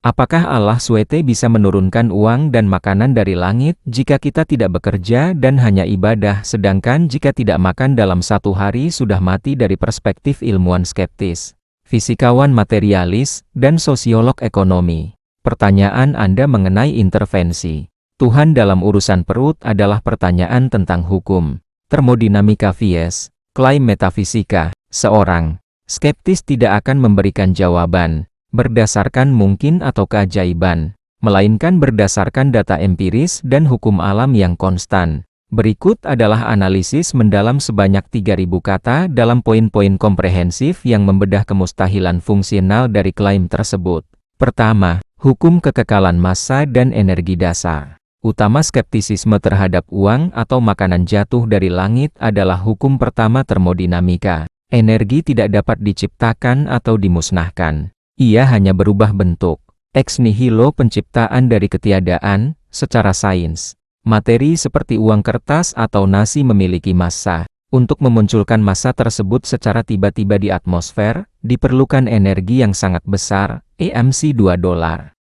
Apakah Allah SWT bisa menurunkan uang dan makanan dari langit jika kita tidak bekerja dan hanya ibadah, sedangkan jika tidak makan dalam satu hari sudah mati? Dari perspektif ilmuwan skeptis, fisikawan materialis, dan sosiolog ekonomi, pertanyaan Anda mengenai intervensi Tuhan dalam urusan perut adalah pertanyaan tentang hukum, termodinamika Fies, klaim metafisika. Seorang skeptis tidak akan memberikan jawaban berdasarkan mungkin atau keajaiban, melainkan berdasarkan data empiris dan hukum alam yang konstan. Berikut adalah analisis mendalam sebanyak 3.000 kata dalam poin-poin komprehensif yang membedah kemustahilan fungsional dari klaim tersebut. Pertama, hukum kekekalan massa dan energi dasar. Utama skeptisisme terhadap uang atau makanan jatuh dari langit adalah hukum pertama termodinamika. Energi tidak dapat diciptakan atau dimusnahkan. Ia hanya berubah bentuk. Ex nihilo, penciptaan dari ketiadaan. Secara sains, materi seperti uang kertas atau nasi memiliki massa. Untuk memunculkan massa tersebut secara tiba-tiba di atmosfer, diperlukan energi yang sangat besar, EMC $2.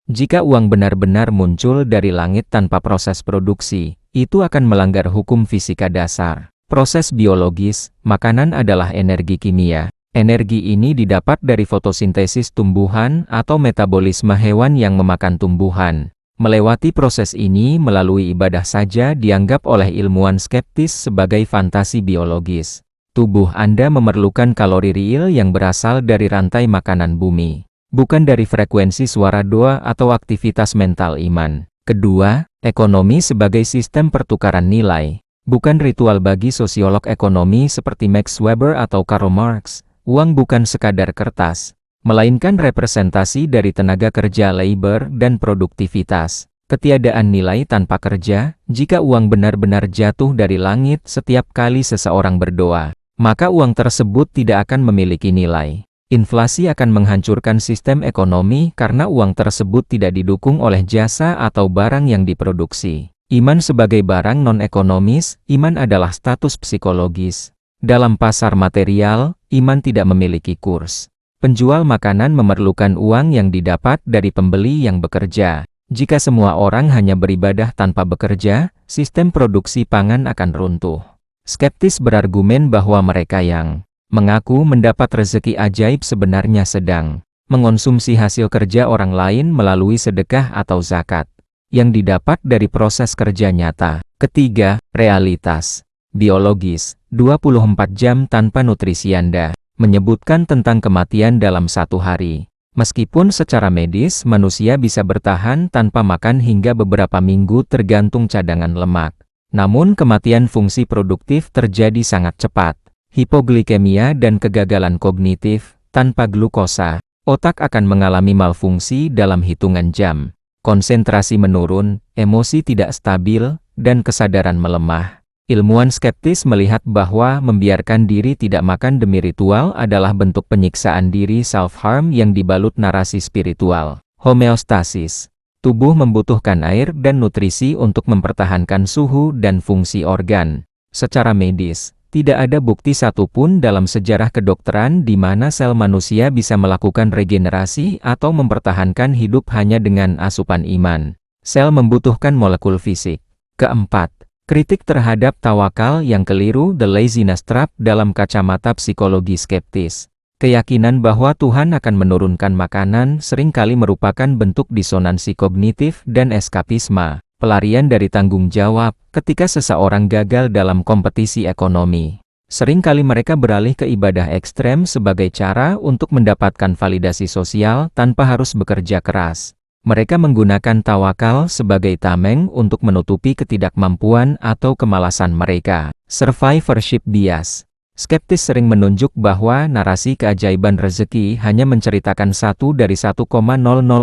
Jika uang benar-benar muncul dari langit tanpa proses produksi, itu akan melanggar hukum fisika dasar. Proses biologis, makanan adalah energi kimia. Energi ini didapat dari fotosintesis tumbuhan atau metabolisme hewan yang memakan tumbuhan. Melewati proses ini melalui ibadah saja dianggap oleh ilmuwan skeptis sebagai fantasi biologis. Tubuh Anda memerlukan kalori real yang berasal dari rantai makanan bumi, bukan dari frekuensi suara doa atau aktivitas mental iman. Kedua, ekonomi sebagai sistem pertukaran nilai, bukan ritual. Bagi sosiolog ekonomi seperti Max Weber atau Karl Marx, uang bukan sekadar kertas, melainkan representasi dari tenaga kerja labor dan produktivitas. Ketiadaan nilai tanpa kerja. Jika uang benar-benar jatuh dari langit setiap kali seseorang berdoa, maka uang tersebut tidak akan memiliki nilai. Inflasi akan menghancurkan sistem ekonomi karena uang tersebut tidak didukung oleh jasa atau barang yang diproduksi. Iman sebagai barang non-ekonomis. Iman adalah status psikologis. Dalam pasar material, iman tidak memiliki kurs. Penjual makanan memerlukan uang yang didapat dari pembeli yang bekerja. Jika semua orang hanya beribadah tanpa bekerja, sistem produksi pangan akan runtuh. Skeptis berargumen bahwa mereka yang mengaku mendapat rezeki ajaib sebenarnya sedang mengonsumsi hasil kerja orang lain melalui sedekah atau zakat yang didapat dari proses kerja nyata. Ketiga, realitas biologis. 24 jam tanpa nutrisi. Anda menyebutkan tentang kematian dalam satu hari. Meskipun secara medis manusia bisa bertahan tanpa makan hingga beberapa minggu tergantung cadangan lemak. Namun kematian fungsi produktif terjadi sangat cepat. Hipoglikemia dan kegagalan kognitif. Tanpa glukosa, otak akan mengalami malfungsi dalam hitungan jam. Konsentrasi menurun, emosi tidak stabil, dan kesadaran melemah. Ilmuwan skeptis melihat bahwa membiarkan diri tidak makan demi ritual adalah bentuk penyiksaan diri self-harm yang dibalut narasi spiritual. Homeostasis. Tubuh membutuhkan air dan nutrisi untuk mempertahankan suhu dan fungsi organ. Secara medis, tidak ada bukti satupun dalam sejarah kedokteran di mana sel manusia bisa melakukan regenerasi atau mempertahankan hidup hanya dengan asupan iman. Sel membutuhkan molekul fisik. Keempat, kritik terhadap tawakal yang keliru. The laziness trap dalam kacamata psikologi skeptis. Keyakinan bahwa Tuhan akan menurunkan makanan seringkali merupakan bentuk disonansi kognitif dan eskapisme, pelarian dari tanggung jawab. Ketika seseorang gagal dalam kompetisi ekonomi, seringkali mereka beralih ke ibadah ekstrem sebagai cara untuk mendapatkan validasi sosial tanpa harus bekerja keras. Mereka menggunakan tawakal sebagai tameng untuk menutupi ketidakmampuan atau kemalasan mereka. Survivorship bias. Skeptis sering menunjuk bahwa narasi keajaiban rezeki hanya menceritakan 1 dari 1,00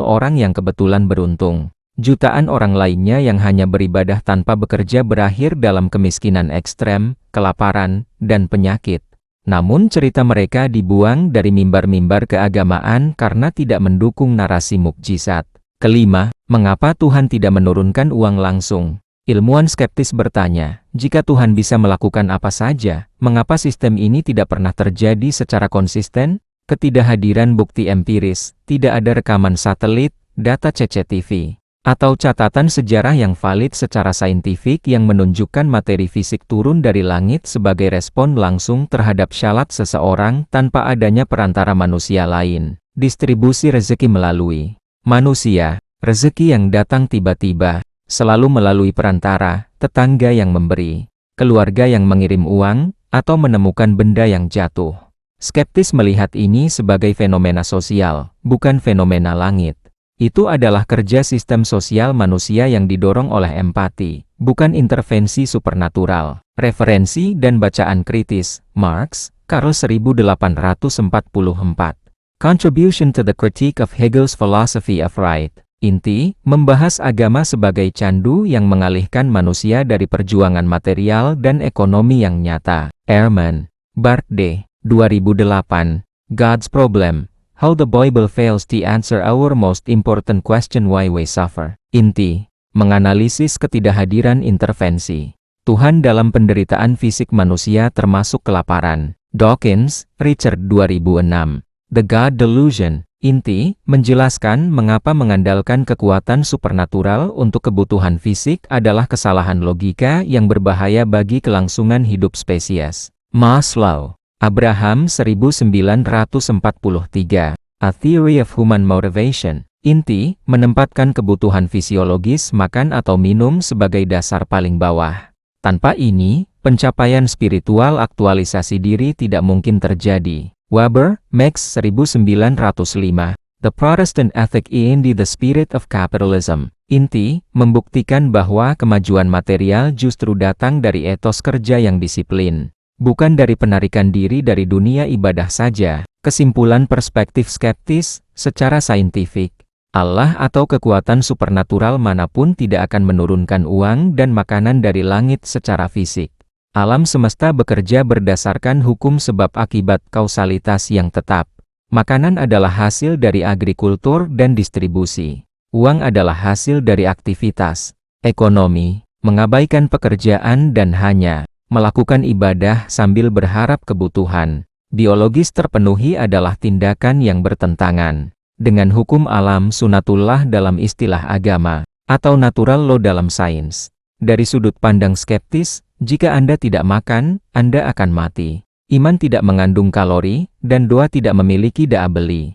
orang yang kebetulan beruntung. Jutaan orang lainnya yang hanya beribadah tanpa bekerja berakhir dalam kemiskinan ekstrem, kelaparan, dan penyakit. Namun cerita mereka dibuang dari mimbar-mimbar keagamaan karena tidak mendukung narasi mukjizat. Kelima, mengapa Tuhan tidak menurunkan uang langsung? Ilmuwan skeptis bertanya, jika Tuhan bisa melakukan apa saja, mengapa sistem ini tidak pernah terjadi secara konsisten? Ketidakhadiran bukti empiris, tidak ada rekaman satelit, data CCTV, atau catatan sejarah yang valid secara saintifik yang menunjukkan materi fisik turun dari langit sebagai respon langsung terhadap syarat seseorang tanpa adanya perantara manusia lain. Distribusi rezeki melalui manusia, rezeki yang datang tiba-tiba, selalu melalui perantara, tetangga yang memberi, keluarga yang mengirim uang, atau menemukan benda yang jatuh. Skeptis melihat ini sebagai fenomena sosial, bukan fenomena langit. Itu adalah kerja sistem sosial manusia yang didorong oleh empati, bukan intervensi supernatural. Referensi dan bacaan kritis, Marx, Karl 1844. Contribution to the Critique of Hegel's Philosophy of Right. Inti, membahas agama sebagai candu yang mengalihkan manusia dari perjuangan material dan ekonomi yang nyata. Ehrman, Bart D. 2008. God's Problem. How the Bible Fails to Answer Our Most Important Question, Why We Suffer. Inti, menganalisis ketidakhadiran intervensi Tuhan dalam penderitaan fisik manusia termasuk kelaparan. Dawkins, Richard 2006. The God Delusion. Inti, menjelaskan mengapa mengandalkan kekuatan supernatural untuk kebutuhan fisik adalah kesalahan logika yang berbahaya bagi kelangsungan hidup spesies. Maslow, Abraham 1943. A Theory of Human Motivation. Inti, menempatkan kebutuhan fisiologis makan atau minum sebagai dasar paling bawah. Tanpa ini, pencapaian spiritual aktualisasi diri tidak mungkin terjadi. Weber, Max 1905. The Protestant Ethic in the Spirit of Capitalism. Inti, membuktikan bahwa kemajuan material justru datang dari etos kerja yang disiplin, bukan dari penarikan diri dari dunia ibadah saja. Kesimpulan perspektif skeptis, secara saintifik, Allah atau kekuatan supernatural manapun tidak akan menurunkan uang dan makanan dari langit secara fisik. Alam semesta bekerja berdasarkan hukum sebab akibat kausalitas yang tetap. Makanan adalah hasil dari agrikultur dan distribusi. Uang adalah hasil dari aktivitas ekonomi, mengabaikan pekerjaan dan hanya melakukan ibadah sambil berharap kebutuhan biologis terpenuhi adalah tindakan yang bertentangan dengan hukum alam sunatullah dalam istilah agama, atau natural law dalam sains. Dari sudut pandang skeptis, jika Anda tidak makan, Anda akan mati. Iman tidak mengandung kalori, dan doa tidak memiliki daya beli.